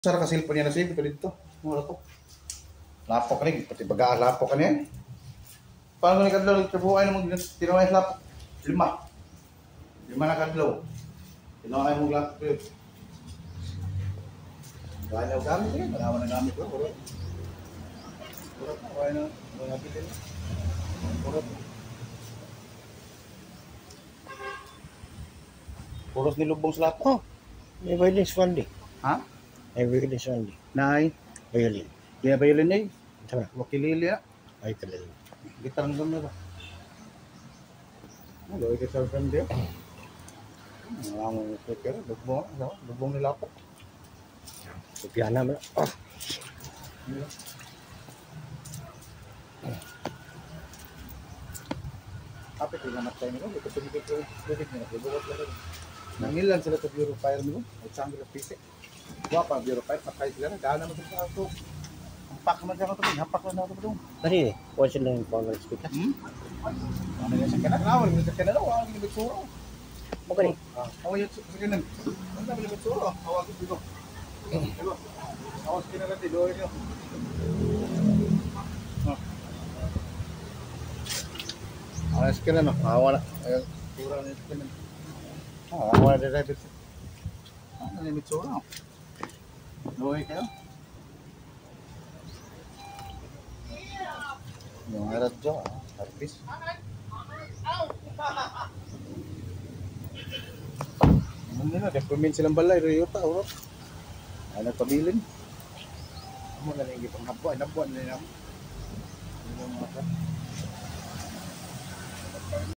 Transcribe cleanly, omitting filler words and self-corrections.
Sara ka cellphone niya na save ito dito. Mura to. Lapok ka rin. Pati baga lapok ka niya. Paano ni kadlaw nagtrabuhay na mong tinaway sa lapok? 5 na kadlaw. Tinaway mong lapok yun. Ganaw gamit yun. Malaman na gamit ko. Kurot. Kurot na. Kaya na. Mga bilin. Kurot. Puros nilubong sa lapok. Oh, may violin Sunday. Ha? May violin Sunday. Nay. Violin. Kaya ba yun eh? Tama. Wakilili na. Ay, talaga. Gitar ng gamit ba? Ano, gitar ng gamit. Ang speaker, lubong nila po. Piana mo. Oh. Kapit yung namat tayo nila, ito sumigit yung tubig nila, bubukas lang rin. Nangilan sila sa Bureau Fire nila, at saan nila pisi. Buwa pa, Bureau Fire, patay sila, daan naman sila ito. Hampak naman siya ito, hampak lang ito doon. Tadi ni, kuha sila yung power speaker. Ano yan sa kanan? Awal yung sa kanan, awal yung bitsura. Mo ka ni? Awal yung sa kanan. Ano naman yung bitsura? Awal yung dito. Awal sa kanan natin, doon yun. Awal sa kanan, awal na. Ayun, bitsura na yung kanan. Awal na yung bitsura. Ano yung bitsura? Doon kayo? Yung radyo, harpis. Ano nila, depermin silang balay, Ryota, urot. Ay, nagpabilin. Ano na lang yung panghabuan, nabuan na lang. Ano yung mga